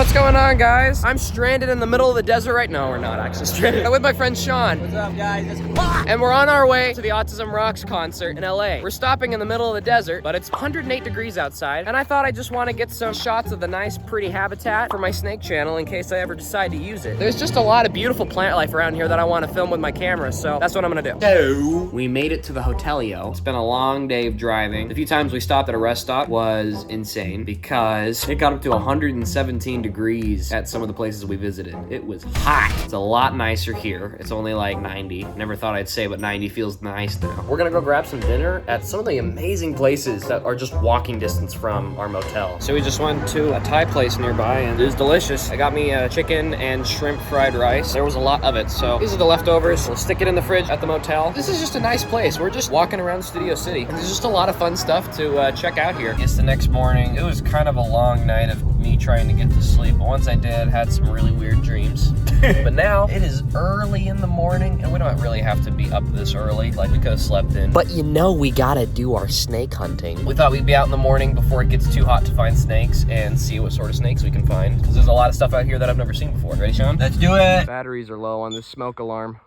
What's going on, guys? I'm stranded in the middle of the desert right now. We're not actually stranded. I'm with my friend Sean. What's up, guys? And we're on our way to the Autism Rocks Concert in LA. We're stopping in the middle of the desert, but it's 108 degrees outside. And I thought I just want to get some shots of the nice, pretty habitat for my snake channel in case I ever decide to use it. There's just a lot of beautiful plant life around here that I want to film with my camera, so that's what I'm gonna do. So, we made it to the hotelio. It's been a long day of driving. The few times we stopped at a rest stop was insane because it got up to 117 degrees at some of the places we visited. It was hot. It's a lot nicer here. It's only like 90. Never thought I'd say, but 90 feels nice now. We're gonna go grab some dinner at some of the amazing places that are just walking distance from our motel. So we just went to a Thai place nearby and it was delicious. I got me a chicken and shrimp fried rice. There was a lot of it, so these are the leftovers. We'll stick it in the fridge at the motel. This is just a nice place. We're just walking around Studio City. And there's just a lot of fun stuff to check out here. It's the next morning. It was kind of a long night of me trying to get to sleep. But once I did, had some really weird dreams. But now it is early in the morning and we don't really have to be up this early. Like we could have slept in. But you know we gotta do our snake hunting. We thought we'd be out in the morning before it gets too hot to find snakes and see what sort of snakes we can find. Because there's a lot of stuff out here that I've never seen before. Ready, Sean? Let's do it. Batteries are low on this smoke alarm.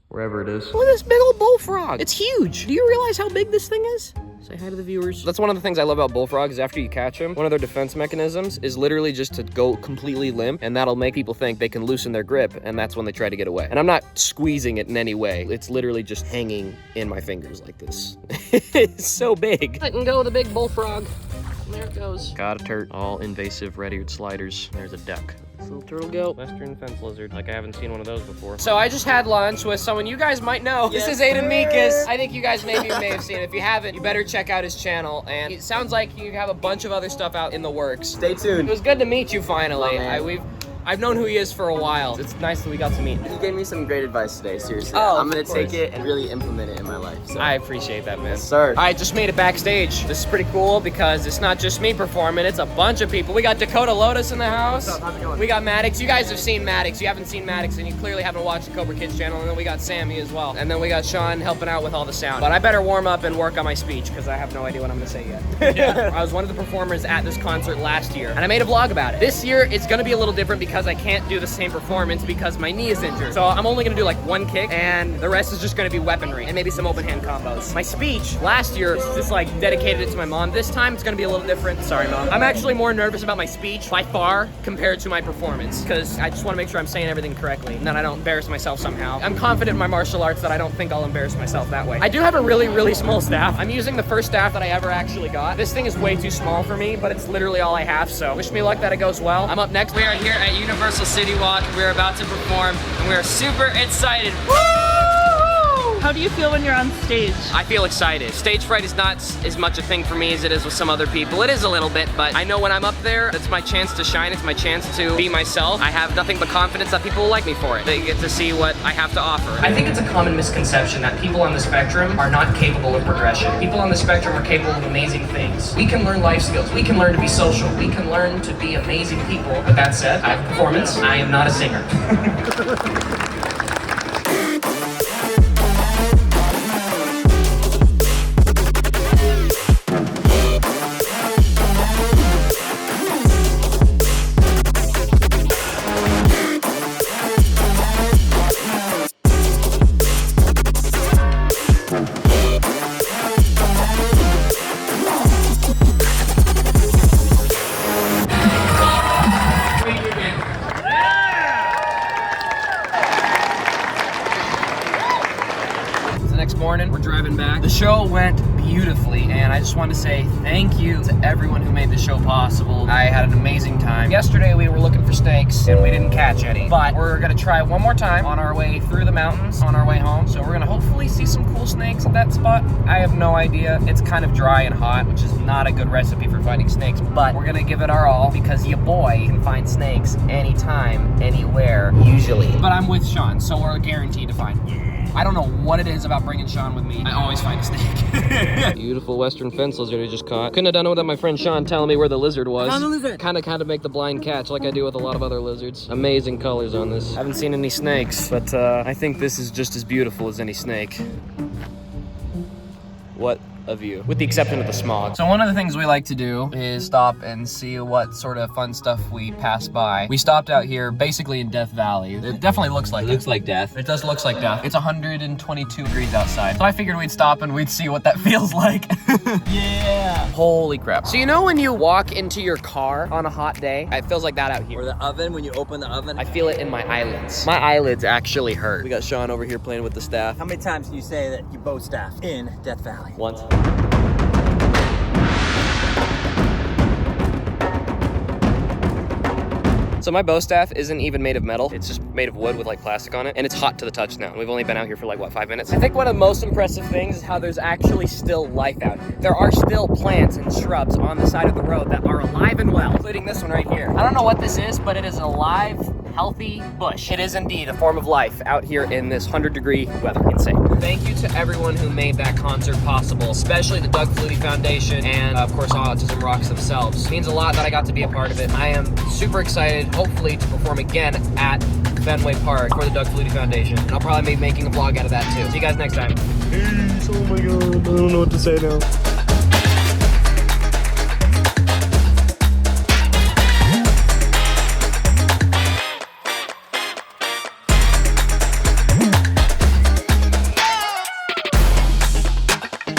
Wherever it is. Look at this big old bullfrog. It's huge. Do you realize how big this thing is? Say hi to the viewers. That's one of the things I love about bullfrogs. After you catch them, one of their defense mechanisms is literally just to go completely limp, and that'll make people think they can loosen their grip, and that's when they try to get away. And I'm not squeezing it in any way. It's literally just hanging in my fingers like this. It's so big. Letting go of the big bullfrog. And there it goes. Got a turret. All invasive red-eared sliders. There's a duck. This little turtle goat. Western fence lizard. Like I haven't seen one of those before. So I just had lunch with someone you guys might know. Yes, this is Ayden Mekus. I think you guys may have seen it. If you haven't, you better check out his channel. And it sounds like you have a bunch of other stuff out in the works. Stay tuned. It was good to meet you finally. I've known who he is for a while. It's nice that we got to meet. He gave me some great advice today, seriously. Oh, I'm gonna take it and really implement it in my life. So. I appreciate that, man. Yes, sir. I just made it backstage. This is pretty cool because it's not just me performing, it's a bunch of people. We got Dakota, Lotus in the house. What's up? How's it going? We got Maddox. You guys have seen Maddox. You haven't seen Maddox and you clearly haven't watched the Cobra Kids channel. And then we got Sammy as well. And then we got Sean helping out with all the sound. But I better warm up and work on my speech because I have no idea what I'm gonna say yet. Yeah. I was one of the performers at this concert last year and I made a vlog about it. This year, it's gonna be a little different because I can't do the same performance because my knee is injured. So I'm only gonna do like one kick and the rest is just gonna be weaponry and maybe some open hand combos. My speech last year just like dedicated it to my mom. This time it's gonna be a little different. Sorry, Mom. I'm actually more nervous about my speech by far compared to my performance because I just wanna make sure I'm saying everything correctly and that I don't embarrass myself somehow. I'm confident in my martial arts that I don't think I'll embarrass myself that way. I do have a really, really small staff. I'm using the first staff that I ever actually got. This thing is way too small for me, but it's literally all I have, so wish me luck that it goes well. I'm up next. We are here at Universal City Walk. We're about to perform and we're super excited. Woo! How do you feel when you're on stage? I feel excited. Stage fright is not as much a thing for me as it is with some other people. It is a little bit, but I know when I'm up there, it's my chance to shine. It's my chance to be myself. I have nothing but confidence that people will like me for it. They get to see what I have to offer. I think it's a common misconception that people on the spectrum are not capable of progression. People on the spectrum are capable of amazing things. We can learn life skills. We can learn to be social. We can learn to be amazing people. But that said, I have a performance. I am not a singer. Morning, we're driving back. The show went beautifully and I just want to say thank you to everyone who made the show possible. I had an amazing time. Yesterday we were looking for snakes and we didn't catch any, but we're gonna try one more time on our way through the mountains on our way home. So we're gonna hopefully see some cool snakes at that spot. I have no idea. It's kind of dry and hot, which is not a good recipe for finding snakes, but we're gonna give it our all because your boy can find snakes anytime, anywhere, usually. But I'm with Sean, so we're guaranteed to find. I don't know what it is about bringing Sean with me. I always find a snake. Beautiful western fence lizard I just caught. Couldn't have done it without my friend Sean telling me where the lizard was. Found the lizard. Kind of make the blind catch like I do with a lot of other lizards. Amazing colors on this. Haven't seen any snakes, but I think this is just as beautiful as any snake. What a view, with the exception of the smog. So one of the things we like to do is stop and see what sort of fun stuff we pass by. We stopped out here basically in Death Valley. It definitely looks like death. It does look like death. It's 122 degrees outside. So I figured we'd stop and we'd see what that feels like. Yeah. Holy crap. So you know when you walk into your car on a hot day, it feels like that out here. Or the oven, when you open the oven. I feel it in my eyelids. My eyelids actually hurt. We got Sean over here playing with the staff. How many times can you say that you bow staff in Death Valley? Once. So my bow staff isn't even made of metal. It's just made of wood with like plastic on it. And it's hot to the touch now. We've only been out here for like, what, 5 minutes? I think one of the most impressive things is how there's actually still life out here. There are still plants and shrubs on the side of the road that are alive and well, including this one right here. I don't know what this is, but it is an alive, healthy bush. It is indeed a form of life out here in this 100-degree weather. Insane. Thank you to everyone who made that concert possible, especially the Doug Flutie Foundation and of course Autism Rocks themselves. It means a lot that I got to be a part of it. I am super excited, hopefully, to perform again at Fenway Park for the Doug Flutie Foundation. And I'll probably be making a vlog out of that too. See you guys next time. Peace. Oh my god, I don't know what to say now.